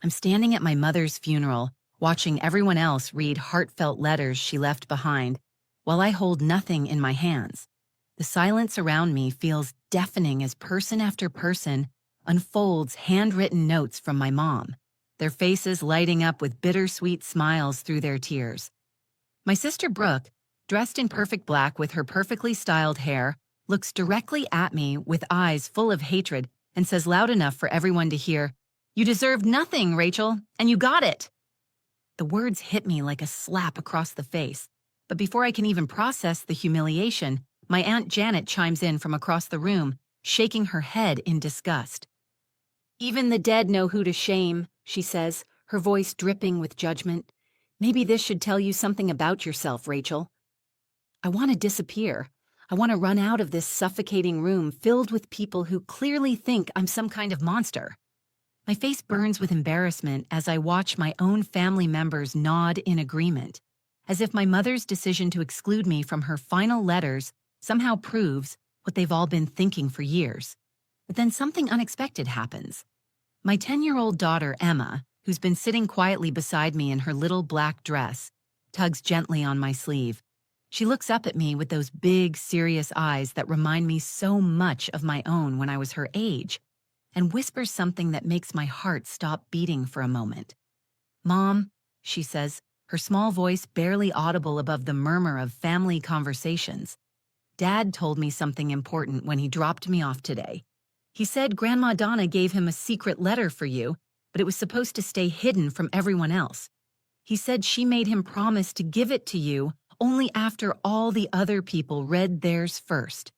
I'm standing at my mother's funeral, watching everyone else read heartfelt letters she left behind, while I hold nothing in my hands. The silence around me feels deafening as person after person unfolds handwritten notes from my mom, their faces lighting up with bittersweet smiles through their tears. My sister Brooke, dressed in perfect black with her perfectly styled hair, looks directly at me with eyes full of hatred and says loud enough for everyone to hear, "You deserved nothing, Rachel, and you got it." The words hit me like a slap across the face, but before I can even process the humiliation, my Aunt Janet chimes in from across the room, shaking her head in disgust. "Even the dead know who to shame," she says, her voice dripping with judgment. "Maybe this should tell you something about yourself, Rachel." I want to disappear. I want to run out of this suffocating room filled with people who clearly think I'm some kind of monster. My face burns with embarrassment as I watch my own family members nod in agreement, as if my mother's decision to exclude me from her final letters somehow proves what they've all been thinking for years. But then something unexpected happens. My 10-year-old daughter, Emma, who's been sitting quietly beside me in her little black dress, tugs gently on my sleeve. She looks up at me with those big, serious eyes that remind me so much of my own when I was her age, and whispers something that makes my heart stop beating for a moment. "Mom," she says, her small voice barely audible above the murmur of family conversations. "Dad told me something important when he dropped me off today. He said Grandma Donna gave him a secret letter for you, but it was supposed to stay hidden from everyone else. He said she made him promise to give it to you only after all the other people read theirs first."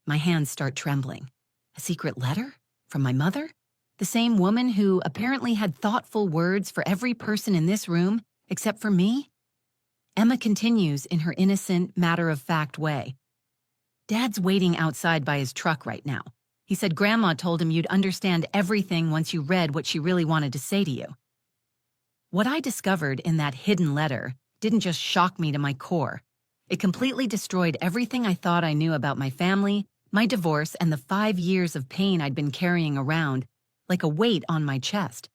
My hands start trembling. A secret letter? From my mother? The same woman who apparently had thoughtful words for every person in this room, except for me? Emma continues in her innocent, matter-of-fact way. "Dad's waiting outside by his truck right now. He said Grandma told him you'd understand everything once you read what she really wanted to say to you." What I discovered in that hidden letter didn't just shock me to my core. It completely destroyed everything I thought I knew about my family, my divorce, and the 5 years of pain I'd been carrying around, like a weight on my chest.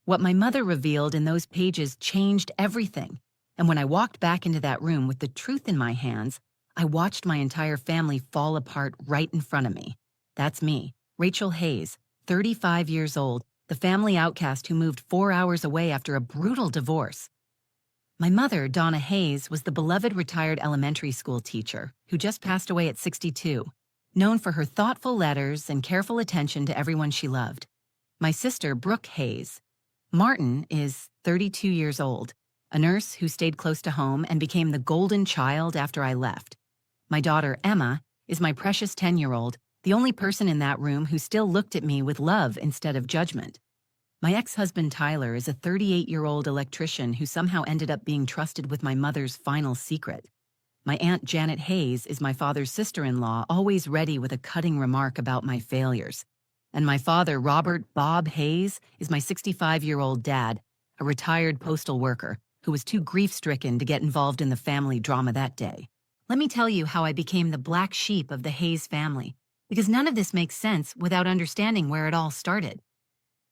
What my mother revealed in those pages changed everything, and when I walked back into that room with the truth in my hands, I watched my entire family fall apart right in front of me. That's me, Rachel Hayes, 35 years old, the family outcast who moved 4 hours away after a brutal divorce. My mother, Donna Hayes, was the beloved retired elementary school teacher who just passed away at 62, known for her thoughtful letters and careful attention to everyone she loved. My sister, Brooke Hayes. Martin is 32 years old, a nurse who stayed close to home and became the golden child after I left. My daughter, Emma, is my precious 10-year-old, the only person in that room who still looked at me with love instead of judgment. My ex-husband Tyler is a 38-year-old electrician who somehow ended up being trusted with my mother's final secret. My Aunt Janet Hayes is my father's sister-in-law, always ready with a cutting remark about my failures. And my father, Robert Bob Hayes, is my 65-year-old dad, a retired postal worker who was too grief-stricken to get involved in the family drama that day. Let me tell you how I became the black sheep of the Hayes family, because none of this makes sense without understanding where it all started.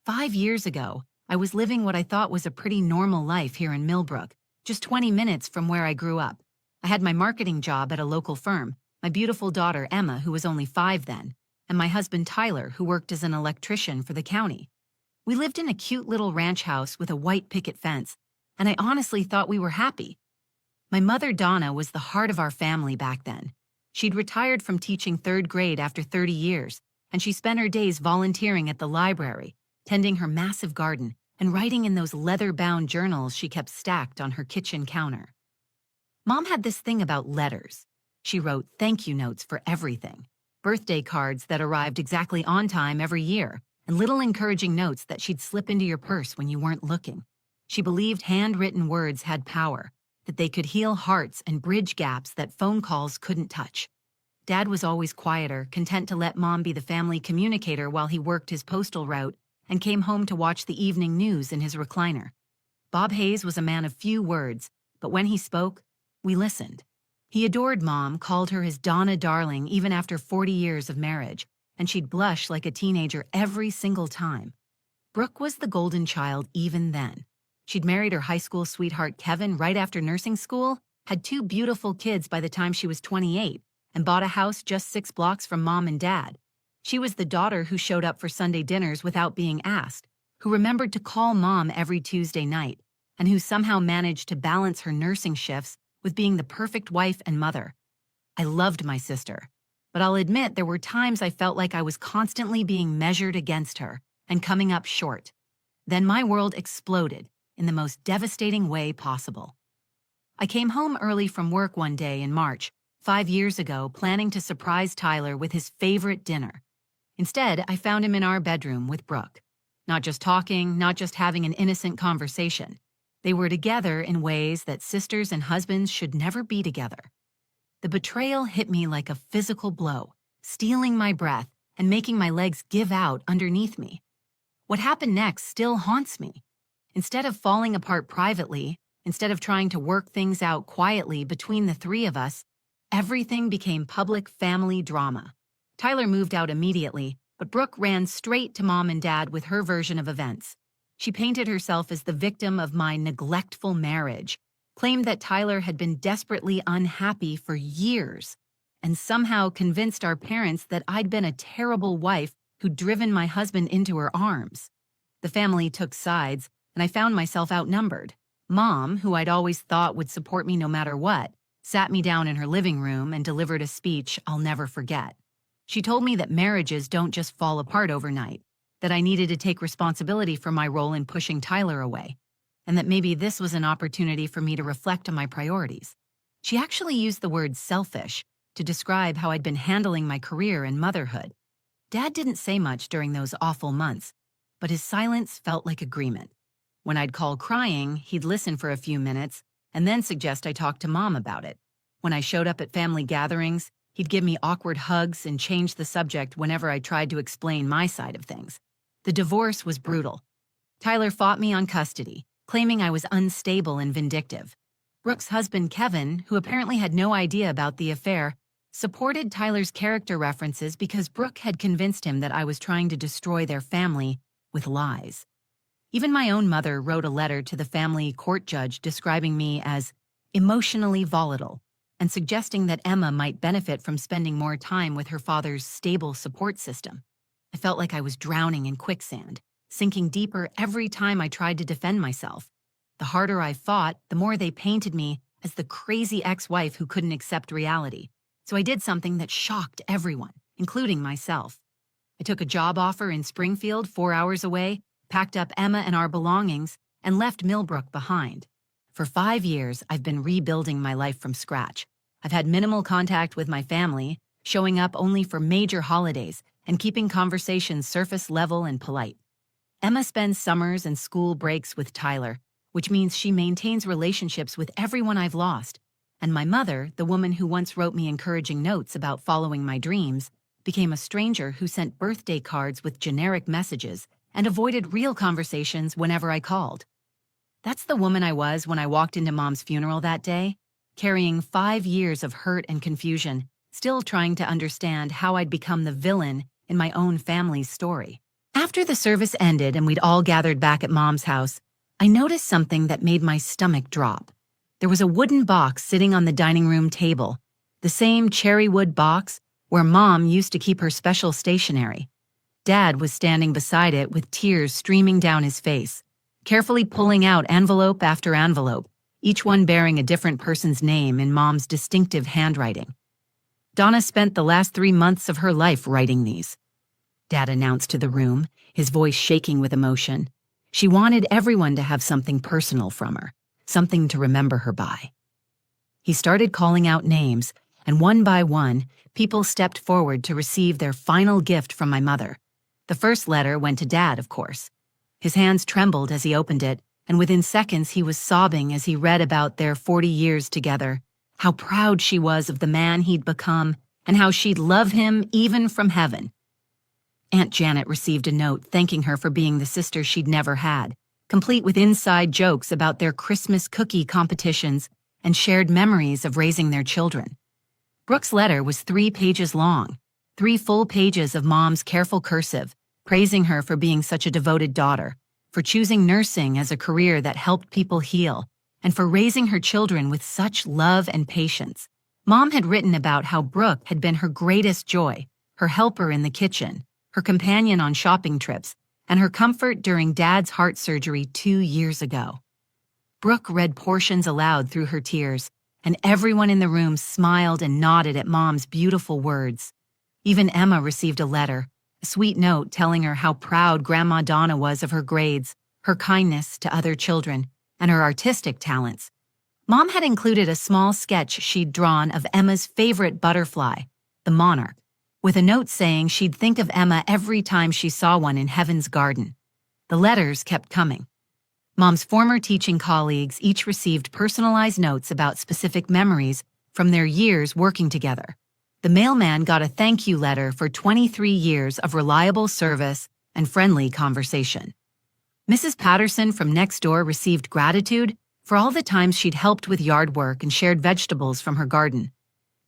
5 years ago, I was living what I thought was a pretty normal life here in Millbrook, just 20 minutes from where I grew up. I had my marketing job at a local firm, my beautiful daughter Emma, who was only 5 then, and my husband Tyler, who worked as an electrician for the county. We lived in a cute little ranch house with a white picket fence, and I honestly thought we were happy. My mother Donna was the heart of our family back then. She'd retired from teaching 3rd grade after 30 years, and she spent her days volunteering at the library, tending her massive garden, and writing in those leather-bound journals she kept stacked on her kitchen counter. Mom had this thing about letters. She wrote thank you notes for everything, birthday cards that arrived exactly on time every year, and little encouraging notes that she'd slip into your purse when you weren't looking. She believed handwritten words had power, that they could heal hearts and bridge gaps that phone calls couldn't touch. Dad was always quieter, content to let Mom be the family communicator while he worked his postal route and came home to watch the evening news in his recliner. Bob Hayes was a man of few words, but when he spoke, we listened. He adored Mom, called her his Donna darling even after 40 years of marriage, and she'd blush like a teenager every single time. Brooke was the golden child even then. She'd married her high school sweetheart Kevin right after nursing school, had 2 beautiful kids by the time she was 28, and bought a house just 6 blocks from mom and dad. She was the daughter who showed up for Sunday dinners without being asked, who remembered to call mom every Tuesday night, and who somehow managed to balance her nursing shifts with being the perfect wife and mother. I loved my sister, but I'll admit there were times I felt like I was constantly being measured against her and coming up short. Then my world exploded in the most devastating way possible. I came home early from work one day in March, 5 years ago, planning to surprise Tyler with his favorite dinner. Instead, I found him in our bedroom with Brooke. Not just talking, not just having an innocent conversation. They were together in ways that sisters and husbands should never be together. The betrayal hit me like a physical blow, stealing my breath and making my legs give out underneath me. What happened next still haunts me. Instead of falling apart privately, instead of trying to work things out quietly between the 3 of us, everything became public family drama. Tyler moved out immediately, but Brooke ran straight to mom and dad with her version of events. She painted herself as the victim of my neglectful marriage, claimed that Tyler had been desperately unhappy for years, and somehow convinced our parents that I'd been a terrible wife who'd driven my husband into her arms. The family took sides, and I found myself outnumbered. Mom, who I'd always thought would support me no matter what, sat me down in her living room and delivered a speech I'll never forget. She told me that marriages don't just fall apart overnight, that I needed to take responsibility for my role in pushing Tyler away, and that maybe this was an opportunity for me to reflect on my priorities. She actually used the word selfish to describe how I'd been handling my career and motherhood. Dad didn't say much during those awful months, but his silence felt like agreement. When I'd call crying, he'd listen for a few minutes and then suggest I talk to mom about it. When I showed up at family gatherings, he'd give me awkward hugs and change the subject whenever I tried to explain my side of things. The divorce was brutal. Tyler fought me on custody, claiming I was unstable and vindictive. Brooke's husband, Kevin, who apparently had no idea about the affair, supported Tyler's character references because Brooke had convinced him that I was trying to destroy their family with lies. Even my own mother wrote a letter to the family court judge describing me as emotionally volatile and suggesting that Emma might benefit from spending more time with her father's stable support system. I felt like I was drowning in quicksand, sinking deeper every time I tried to defend myself. The harder I fought, the more they painted me as the crazy ex-wife who couldn't accept reality. So I did something that shocked everyone, including myself. I took a job offer in Springfield, 4 hours away, packed up Emma and our belongings, and left Millbrook behind. For 5 years, I've been rebuilding my life from scratch. I've had minimal contact with my family, showing up only for major holidays and keeping conversations surface level and polite. Emma spends summers and school breaks with Tyler, which means she maintains relationships with everyone I've lost. And my mother, the woman who once wrote me encouraging notes about following my dreams, became a stranger who sent birthday cards with generic messages and avoided real conversations whenever I called. That's the woman I was when I walked into Mom's funeral that day, carrying 5 years of hurt and confusion, still trying to understand how I'd become the villain in my own family's story. After the service ended and we'd all gathered back at Mom's house, I noticed something that made my stomach drop. There was a wooden box sitting on the dining room table, the same cherry wood box where Mom used to keep her special stationery. Dad was standing beside it with tears streaming down his face, carefully pulling out envelope after envelope, each one bearing a different person's name in Mom's distinctive handwriting. Donna spent the last 3 months of her life writing these, Dad announced to the room, his voice shaking with emotion. She wanted everyone to have something personal from her, something to remember her by. He started calling out names, and one by one, people stepped forward to receive their final gift from my mother. The first letter went to Dad, of course. His hands trembled as he opened it, and within seconds he was sobbing as he read about their 40 years together, how proud she was of the man he'd become, and how she'd love him even from heaven. Aunt Janet received a note thanking her for being the sister she'd never had, complete with inside jokes about their Christmas cookie competitions and shared memories of raising their children. Brooke's letter was 3 pages long, 3 full pages of Mom's careful cursive, praising her for being such a devoted daughter, for choosing nursing as a career that helped people heal, and for raising her children with such love and patience. Mom had written about how Brooke had been her greatest joy, her helper in the kitchen, her companion on shopping trips, and her comfort during Dad's heart surgery 2 years ago. Brooke read portions aloud through her tears, and everyone in the room smiled and nodded at Mom's beautiful words. Even Emma received a letter, a sweet note telling her how proud Grandma Donna was of her grades, her kindness to other children, and her artistic talents. Mom had included a small sketch she'd drawn of Emma's favorite butterfly, the monarch, with a note saying she'd think of Emma every time she saw one in Heaven's Garden. The letters kept coming. Mom's former teaching colleagues each received personalized notes about specific memories from their years working together. The mailman got a thank you letter for 23 years of reliable service and friendly conversation. Mrs. Patterson from next door received gratitude for all the times she'd helped with yard work and shared vegetables from her garden.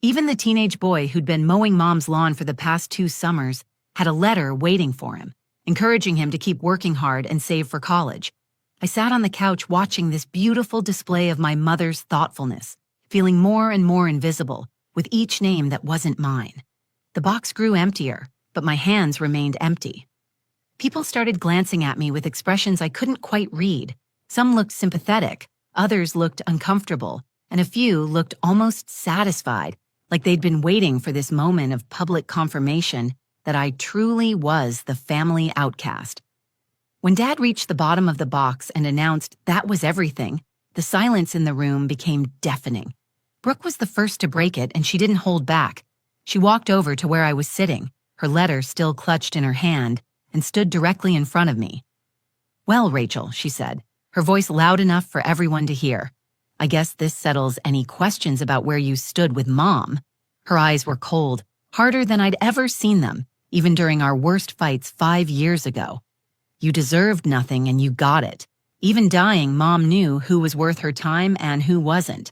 Even the teenage boy who'd been mowing Mom's lawn for the past 2 summers had a letter waiting for him, encouraging him to keep working hard and save for college. I sat on the couch watching this beautiful display of my mother's thoughtfulness, feeling more and more invisible with each name that wasn't mine. The box grew emptier, but my hands remained empty. People started glancing at me with expressions I couldn't quite read. Some looked sympathetic, others looked uncomfortable, and a few looked almost satisfied, like they'd been waiting for this moment of public confirmation that I truly was the family outcast. When Dad reached the bottom of the box and announced that was everything, the silence in the room became deafening. Brooke was the first to break it, and she didn't hold back. She walked over to where I was sitting, her letter still clutched in her hand, and stood directly in front of me. "Well, Rachel," she said, her voice loud enough for everyone to hear, "I guess this settles any questions about where you stood with Mom." Her eyes were cold, harder than I'd ever seen them, even during our worst fights 5 years ago. "You deserved nothing and you got it. Even dying, Mom knew who was worth her time and who wasn't."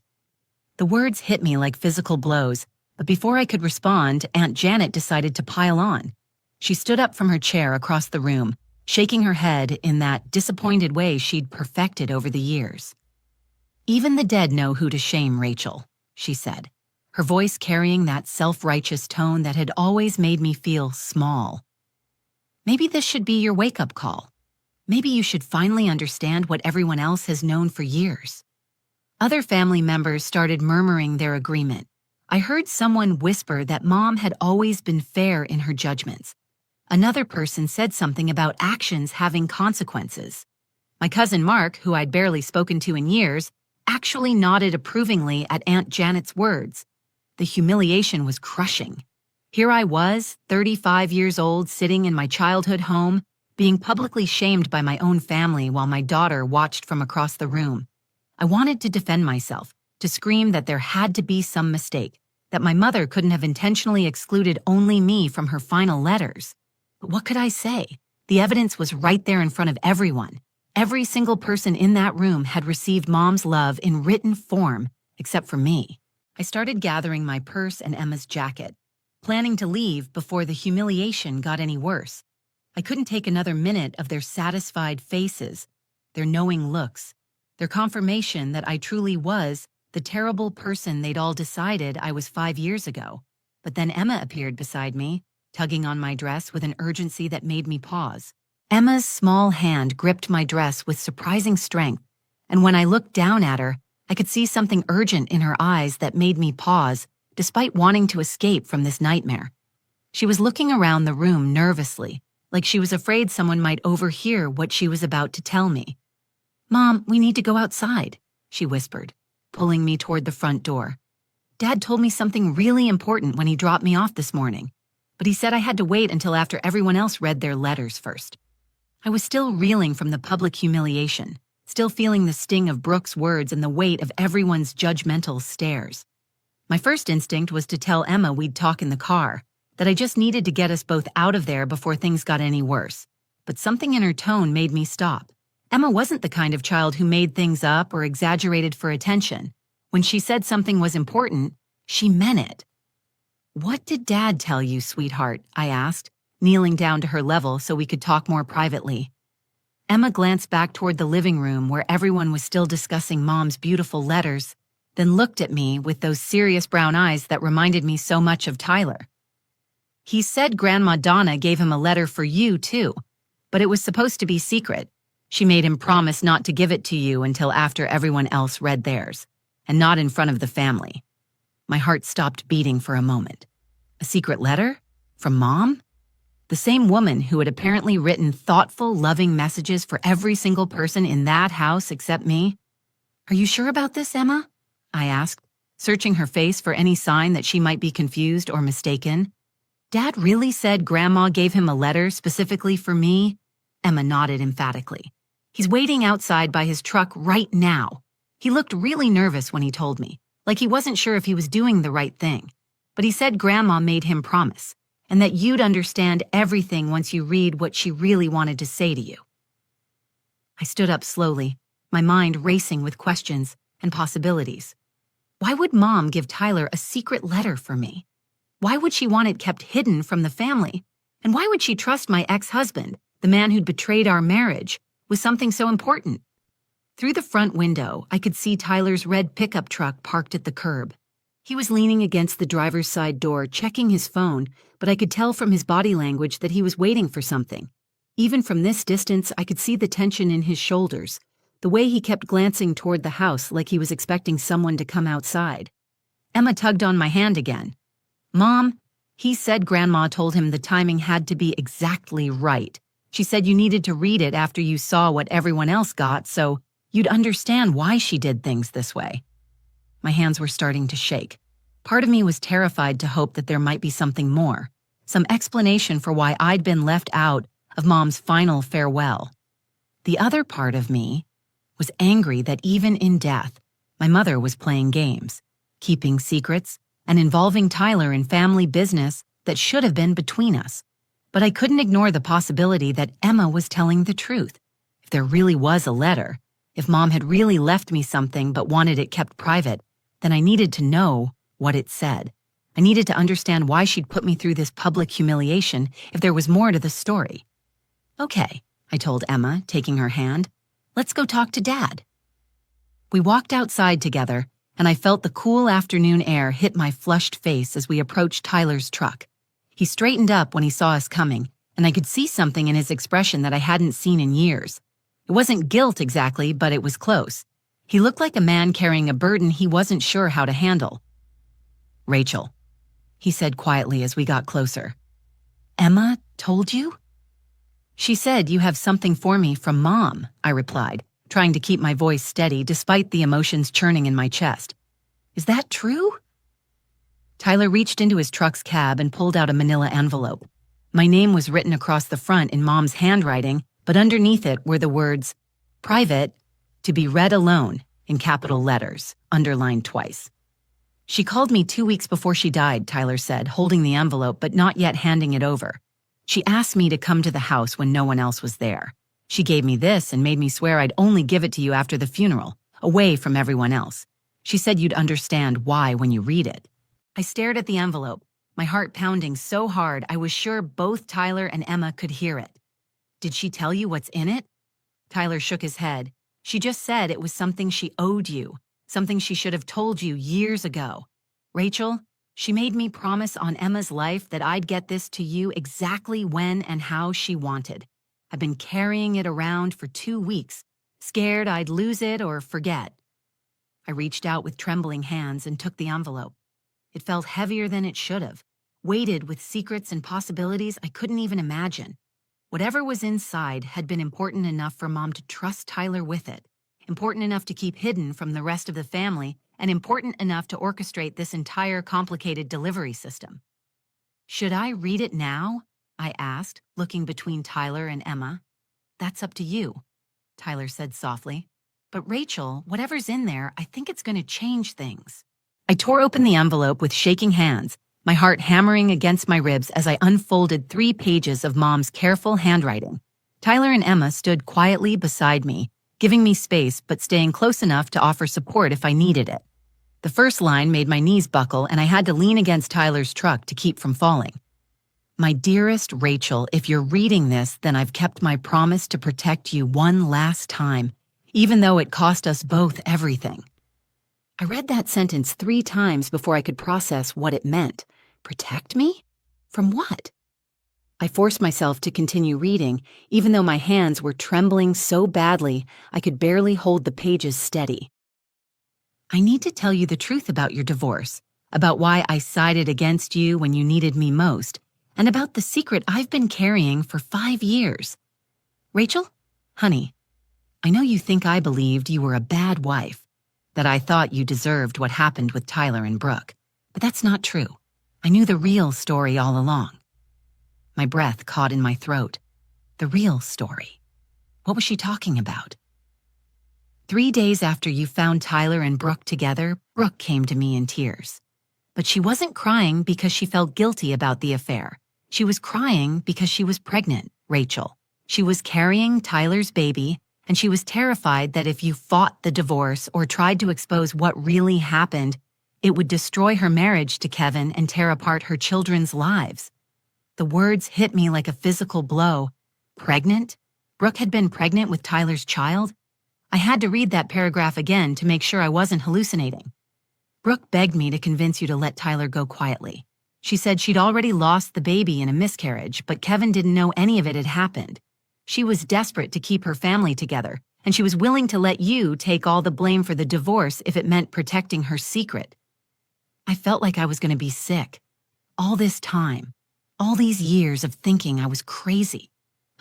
The words hit me like physical blows, but before I could respond, Aunt Janet decided to pile on. She stood up from her chair across the room, shaking her head in that disappointed way she'd perfected over the years. "Even the dead know who to shame, Rachel," she said, her voice carrying that self-righteous tone that had always made me feel small. "Maybe this should be your wake-up call. Maybe you should finally understand what everyone else has known for years." Other family members started murmuring their agreement. I heard someone whisper that Mom had always been fair in her judgments. Another person said something about actions having consequences. My cousin Mark, who I'd barely spoken to in years, actually nodded approvingly at Aunt Janet's words. The humiliation was crushing. Here I was, 35 years old, sitting in my childhood home, being publicly shamed by my own family while my daughter watched from across the room. I wanted to defend myself, to scream that there had to be some mistake, that my mother couldn't have intentionally excluded only me from her final letters. But what could I say? The evidence was right there in front of everyone. Every single person in that room had received Mom's love in written form, except for me. I started gathering my purse and Emma's jacket, planning to leave before the humiliation got any worse. I couldn't take another minute of their satisfied faces, their knowing looks, their confirmation that I truly was the terrible person they'd all decided I was 5 years ago. But then Emma appeared beside me, tugging on my dress with an urgency that made me pause. Emma's small hand gripped my dress with surprising strength, and when I looked down at her, I could see something urgent in her eyes that made me pause, despite wanting to escape from this nightmare. She was looking around the room nervously, like she was afraid someone might overhear what she was about to tell me. "Mom, we need to go outside," she whispered, pulling me toward the front door. "Dad told me something really important when he dropped me off this morning, but he said I had to wait until after everyone else read their letters first." I was still reeling from the public humiliation, still feeling the sting of Brooke's words and the weight of everyone's judgmental stares. My first instinct was to tell Emma we'd talk in the car, that I just needed to get us both out of there before things got any worse. But something in her tone made me stop. Emma wasn't the kind of child who made things up or exaggerated for attention. When she said something was important, she meant it. "What did Dad tell you, sweetheart?" I asked, kneeling down to her level so we could talk more privately. Emma glanced back toward the living room where everyone was still discussing Mom's beautiful letters, then looked at me with those serious brown eyes that reminded me so much of Tyler. He said Grandma Donna gave him a letter for you, too, but it was supposed to be secret. She made him promise not to give it to you until after everyone else read theirs, and not in front of the family. My heart stopped beating for a moment. A secret letter? From Mom? The same woman who had apparently written thoughtful, loving messages for every single person in that house except me? "Are you sure about this, Emma?" I asked, searching her face for any sign that she might be confused or mistaken. "Dad really said Grandma gave him a letter specifically for me?" Emma nodded emphatically. "He's waiting outside by his truck right now. He looked really nervous when he told me, like he wasn't sure if he was doing the right thing. But he said Grandma made him promise, and that you'd understand everything once you read what she really wanted to say to you." I stood up slowly, my mind racing with questions and possibilities. Why would Mom give Tyler a secret letter for me? Why would she want it kept hidden from the family? And why would she trust my ex-husband, the man who'd betrayed our marriage, with something so important? Through the front window, I could see Tyler's red pickup truck parked at the curb. He was leaning against the driver's side door, checking his phone, but I could tell from his body language that he was waiting for something. Even from this distance, I could see the tension in his shoulders, the way he kept glancing toward the house like he was expecting someone to come outside. Emma tugged on my hand again. "Mom, he said Grandma told him the timing had to be exactly right. She said you needed to read it after you saw what everyone else got, so you'd understand why she did things this way." My hands were starting to shake. Part of me was terrified to hope that there might be something more, some explanation for why I'd been left out of Mom's final farewell. The other part of me was angry that even in death, my mother was playing games, keeping secrets, and involving Tyler in family business that should have been between us. But I couldn't ignore the possibility that Emma was telling the truth. If there really was a letter, if Mom had really left me something but wanted it kept private, then I needed to know what it said. I needed to understand why she'd put me through this public humiliation if there was more to the story. "Okay," I told Emma, taking her hand. "Let's go talk to Dad." We walked outside together, and I felt the cool afternoon air hit my flushed face as we approached Tyler's truck. He straightened up when he saw us coming, and I could see something in his expression that I hadn't seen in years. It wasn't guilt exactly, but it was close. He looked like a man carrying a burden he wasn't sure how to handle. "Rachel," he said quietly as we got closer. "Emma told you?" "She said you have something for me from Mom," I replied, trying to keep my voice steady despite the emotions churning in my chest. "Is that true?" Tyler reached into his truck's cab and pulled out a manila envelope. My name was written across the front in Mom's handwriting, but underneath it were the words, "Private, to be read alone," in capital letters, underlined twice. "She called me 2 weeks before she died," Tyler said, holding the envelope but not yet handing it over. "She asked me to come to the house when no one else was there. She gave me this and made me swear I'd only give it to you after the funeral, away from everyone else. She said you'd understand why when you read it." I stared at the envelope, my heart pounding so hard I was sure both Tyler and Emma could hear it. "Did she tell you what's in it?" Tyler shook his head. "She just said it was something she owed you, something she should have told you years ago. Rachel, she made me promise on Emma's life that I'd get this to you exactly when and how she wanted. I've been carrying it around for 2 weeks, scared I'd lose it or forget." I reached out with trembling hands and took the envelope. It felt heavier than it should have, weighted with secrets and possibilities I couldn't even imagine. Whatever was inside had been important enough for Mom to trust Tyler with it, important enough to keep hidden from the rest of the family, and important enough to orchestrate this entire complicated delivery system. "Should I read it now?" I asked, looking between Tyler and Emma. "That's up to you," Tyler said softly. "But Rachel, whatever's in there, I think it's going to change things." I tore open the envelope with shaking hands, my heart hammering against my ribs as I unfolded 3 pages of Mom's careful handwriting. Tyler and Emma stood quietly beside me, giving me space but staying close enough to offer support if I needed it. The first line made my knees buckle and I had to lean against Tyler's truck to keep from falling. My dearest Rachel, if you're reading this, then I've kept my promise to protect you one last time, even though it cost us both everything. I read that sentence 3 times before I could process what it meant. Protect me? From what? I forced myself to continue reading, even though my hands were trembling so badly I could barely hold the pages steady. I need to tell you the truth about your divorce, about why I sided against you when you needed me most, and about the secret I've been carrying for 5 years. Rachel, honey, I know you think I believed you were a bad wife, that I thought you deserved what happened with Tyler and Brooke, but that's not true. I knew the real story all along. My breath caught in my throat. The real story. What was she talking about? 3 days after you found Tyler and Brooke together, Brooke came to me in tears. But she wasn't crying because she felt guilty about the affair. She was crying because she was pregnant, Rachel. She was carrying Tyler's baby, and she was terrified that if you fought the divorce or tried to expose what really happened, it would destroy her marriage to Kevin and tear apart her children's lives. The words hit me like a physical blow. Pregnant? Brooke had been pregnant with Tyler's child? I had to read that paragraph again to make sure I wasn't hallucinating. Brooke begged me to convince you to let Tyler go quietly. She said she'd already lost the baby in a miscarriage, but Kevin didn't know any of it had happened. She was desperate to keep her family together, and she was willing to let you take all the blame for the divorce if it meant protecting her secret. I felt like I was going to be sick. All this time, all these years of thinking I was crazy,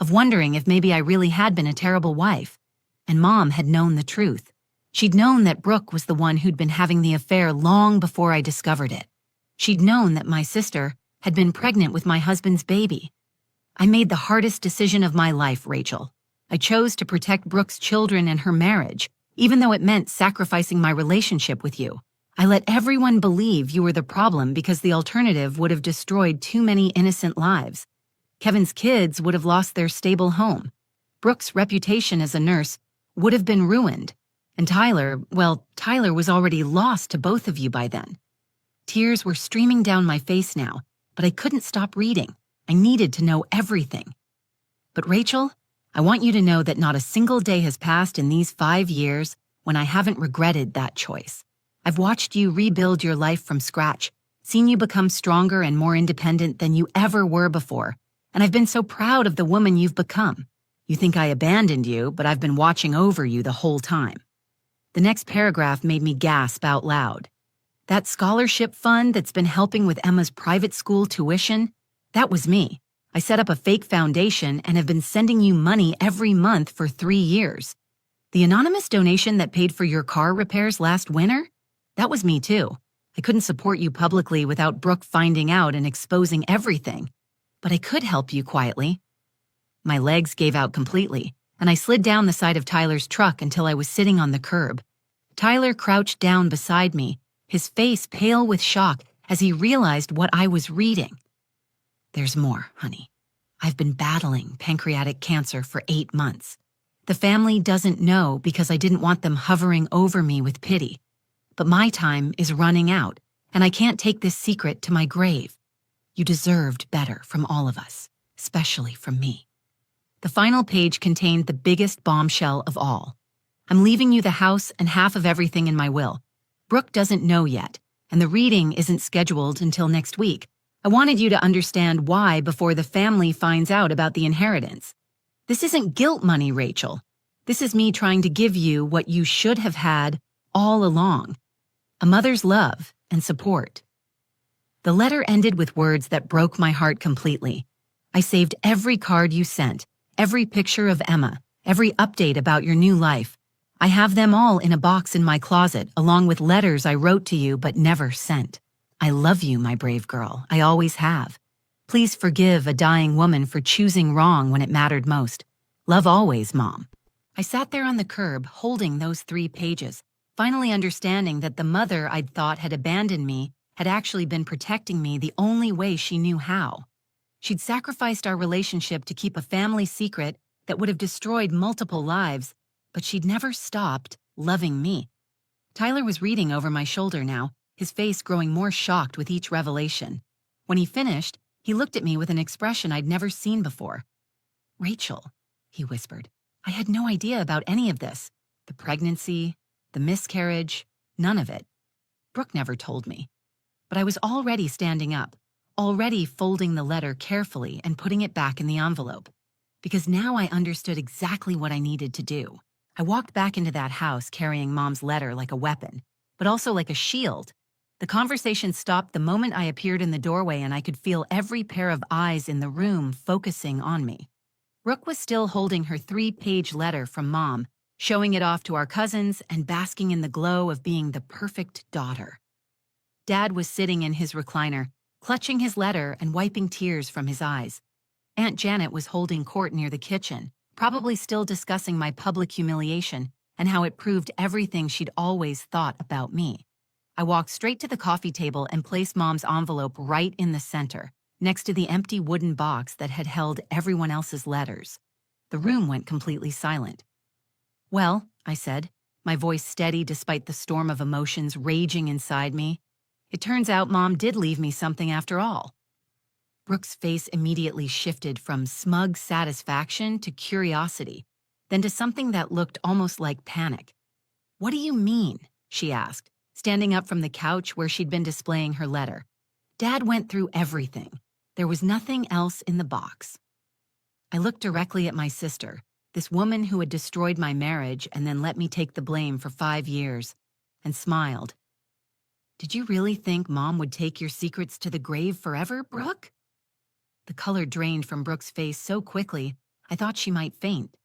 of wondering if maybe I really had been a terrible wife. And Mom had known the truth. She'd known that Brooke was the one who'd been having the affair long before I discovered it. She'd known that my sister had been pregnant with my husband's baby. I made the hardest decision of my life, Rachel. I chose to protect Brooke's children and her marriage, even though it meant sacrificing my relationship with you. I let everyone believe you were the problem because the alternative would have destroyed too many innocent lives. Kevin's kids would have lost their stable home. Brooke's reputation as a nurse would have been ruined. And Tyler was already lost to both of you by then. Tears were streaming down my face now, but I couldn't stop reading. I needed to know everything. But Rachel, I want you to know that not a single day has passed in these 5 years when I haven't regretted that choice. I've watched you rebuild your life from scratch, seen you become stronger and more independent than you ever were before, and I've been so proud of the woman you've become. You think I abandoned you, but I've been watching over you the whole time. The next paragraph made me gasp out loud. That scholarship fund that's been helping with Emma's private school tuition, that was me. I set up a fake foundation and have been sending you money every month for 3 years. The anonymous donation that paid for your car repairs last winter, that was me too. I couldn't support you publicly without Brooke finding out and exposing everything. But I could help you quietly. My legs gave out completely, and I slid down the side of Tyler's truck until I was sitting on the curb. Tyler crouched down beside me, his face pale with shock as he realized what I was reading. There's more, honey. I've been battling pancreatic cancer for 8 months. The family doesn't know because I didn't want them hovering over me with pity. But my time is running out, and I can't take this secret to my grave. You deserved better from all of us, especially from me. The final page contained the biggest bombshell of all. I'm leaving you the house and half of everything in my will. Brooke doesn't know yet, and the reading isn't scheduled until next week. I wanted you to understand why before the family finds out about the inheritance. This isn't guilt money, Rachel. This is me trying to give you what you should have had all along. A mother's love and support. The letter ended with words that broke my heart completely. I saved every card you sent, every picture of Emma, every update about your new life. I have them all in a box in my closet, along with letters I wrote to you but never sent. I love you, my brave girl. I always have. Please forgive a dying woman for choosing wrong when it mattered most. Love always, Mom. I sat there on the curb, holding those 3 pages, finally understanding that the mother I'd thought had abandoned me had actually been protecting me the only way she knew how. She'd sacrificed our relationship to keep a family secret that would have destroyed multiple lives, but she'd never stopped loving me. Tyler was reading over my shoulder now, his face growing more shocked with each revelation. When he finished, He looked at me with an expression I'd never seen before. "Rachel," he whispered, "I had no idea about any of this. The pregnancy, the miscarriage, none of it. Brooke never told me." But I was already standing up, already folding the letter carefully and putting it back in the envelope. Because now I understood exactly what I needed to do. I walked back into that house carrying Mom's letter like a weapon, but also like a shield. The conversation stopped the moment I appeared in the doorway, and I could feel every pair of eyes in the room focusing on me. Brooke was still holding her 3-page letter from Mom, showing it off to our cousins and basking in the glow of being the perfect daughter. Dad was sitting in his recliner, clutching his letter and wiping tears from his eyes. Aunt Janet was holding court near the kitchen, probably still discussing my public humiliation and how it proved everything she'd always thought about me. I walked straight to the coffee table and placed Mom's envelope right in the center, next to the empty wooden box that had held everyone else's letters. The room went completely silent. "Well," I said, my voice steady despite the storm of emotions raging inside me, "it turns out Mom did leave me something after all." Brooke's face immediately shifted from smug satisfaction to curiosity, then to something that looked almost like panic. "What do you mean?" she asked, standing up from the couch where she'd been displaying her letter. "Dad went through everything. There was nothing else in the box." I looked directly at my sister, this woman who had destroyed my marriage and then let me take the blame for 5 years, and smiled. "Did you really think Mom would take your secrets to the grave forever, Brooke?" The color drained from Brooke's face so quickly, I thought she might faint.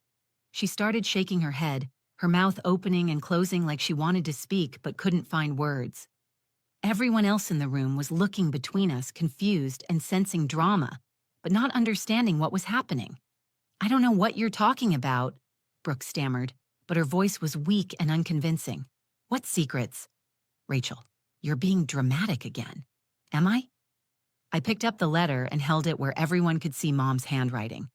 She started shaking her head, her mouth opening and closing like she wanted to speak but couldn't find words. Everyone else in the room was looking between us, confused and sensing drama, but not understanding what was happening. "I don't know what you're talking about," Brooke stammered, but her voice was weak and unconvincing. "What secrets?" "Rachel, you're being dramatic again." "Am I?" I picked up the letter and held it where everyone could see Mom's handwriting.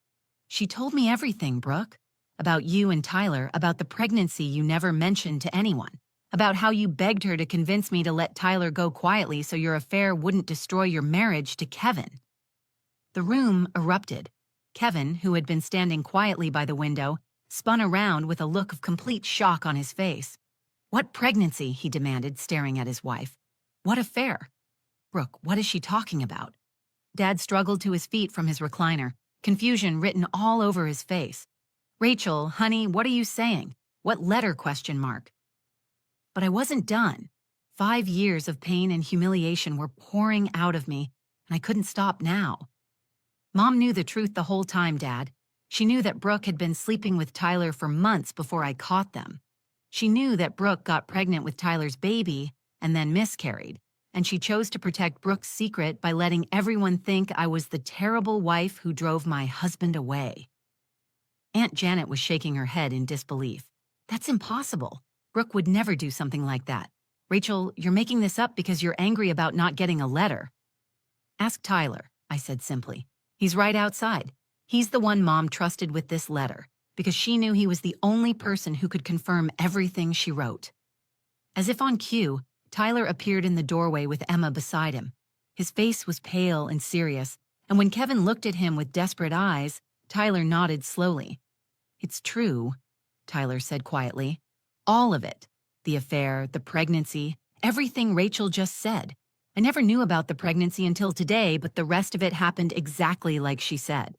"She told me everything, Brooke. About you and Tyler, about the pregnancy you never mentioned to anyone, about how you begged her to convince me to let Tyler go quietly so your affair wouldn't destroy your marriage to Kevin." The room erupted. Kevin, who had been standing quietly by the window, spun around with a look of complete shock on his face. "What pregnancy?" he demanded, staring at his wife. "What affair? Brooke, what is she talking about?" Dad struggled to his feet from his recliner, confusion written all over his face. "Rachel, honey, what are you saying? What letter?" ? But I wasn't done. 5 years of pain and humiliation were pouring out of me, and I couldn't stop now. "Mom knew the truth the whole time, Dad. She knew that Brooke had been sleeping with Tyler for months before I caught them. She knew that Brooke got pregnant with Tyler's baby and then miscarried, and she chose to protect Brooke's secret by letting everyone think I was the terrible wife who drove my husband away." Aunt Janet was shaking her head in disbelief. "That's impossible. Brooke would never do something like that. Rachel, you're making this up because you're angry about not getting a letter." "Ask Tyler," I said simply. "He's right outside. He's the one Mom trusted with this letter, because she knew he was the only person who could confirm everything she wrote." As if on cue, Tyler appeared in the doorway with Emma beside him. His face was pale and serious, and when Kevin looked at him with desperate eyes, Tyler nodded slowly. "It's true," Tyler said quietly. "All of it. The affair, the pregnancy, everything Rachel just said. I never knew about the pregnancy until today, but the rest of it happened exactly like she said."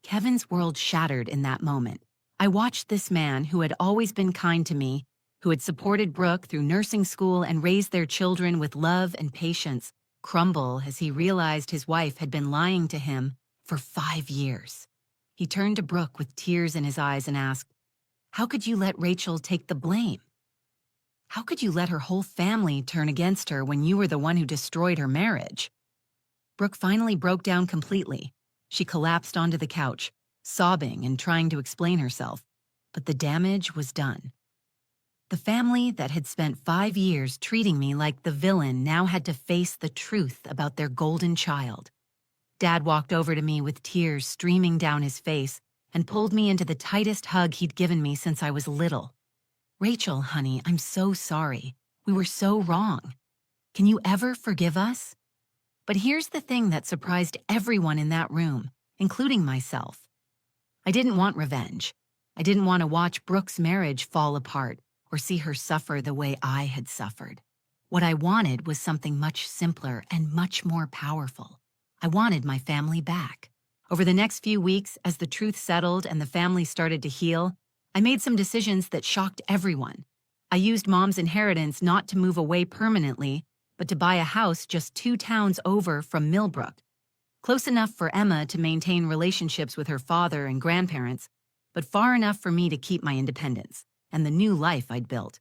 Kevin's world shattered in that moment. I watched this man who had always been kind to me, who had supported Brooke through nursing school and raised their children with love and patience, crumble as he realized his wife had been lying to him for 5 years. He turned to Brooke with tears in his eyes and asked, "How could you let Rachel take the blame? How could you let her whole family turn against her when you were the one who destroyed her marriage?" Brooke finally broke down completely. She collapsed onto the couch, sobbing and trying to explain herself, but the damage was done. The family that had spent 5 years treating me like the villain now had to face the truth about their golden child. Dad walked over to me with tears streaming down his face and pulled me into the tightest hug he'd given me since I was little. "Rachel, honey, I'm so sorry. We were so wrong. Can you ever forgive us?" But here's the thing that surprised everyone in that room, including myself. I didn't want revenge. I didn't want to watch Brooke's marriage fall apart or see her suffer the way I had suffered. What I wanted was something much simpler and much more powerful. I wanted my family back. Over the next few weeks, as the truth settled and the family started to heal, I made some decisions that shocked everyone. I used Mom's inheritance not to move away permanently, but to buy a house just 2 towns over from Millbrook, close enough for Emma to maintain relationships with her father and grandparents, but far enough for me to keep my independence and the new life I'd built.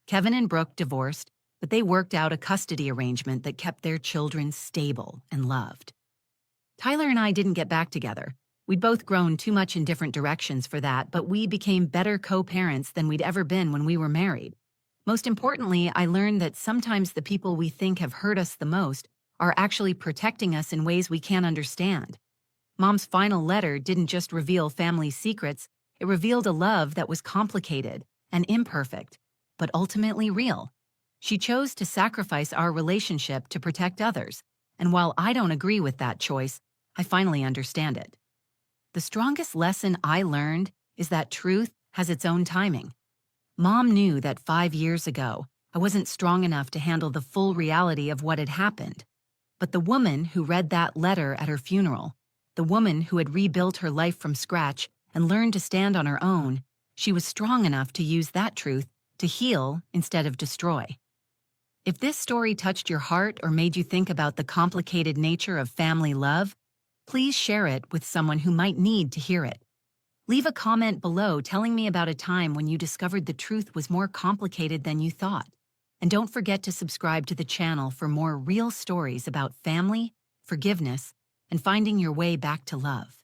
Kevin and Brooke divorced, but they worked out a custody arrangement that kept their children stable and loved. Tyler and I didn't get back together. We'd both grown too much in different directions for that, but we became better co-parents than we'd ever been when we were married. Most importantly, I learned that sometimes the people we think have hurt us the most are actually protecting us in ways we can't understand. Mom's final letter didn't just reveal family secrets, it revealed a love that was complicated and imperfect, but ultimately real. She chose to sacrifice our relationship to protect others, and while I don't agree with that choice, I finally understand it. The strongest lesson I learned is that truth has its own timing. Mom knew that 5 years ago, I wasn't strong enough to handle the full reality of what had happened. But the woman who read that letter at her funeral, the woman who had rebuilt her life from scratch and learned to stand on her own, she was strong enough to use that truth to heal instead of destroy. If this story touched your heart or made you think about the complicated nature of family love, please share it with someone who might need to hear it. Leave a comment below telling me about a time when you discovered the truth was more complicated than you thought. And don't forget to subscribe to the channel for more real stories about family, forgiveness, and finding your way back to love.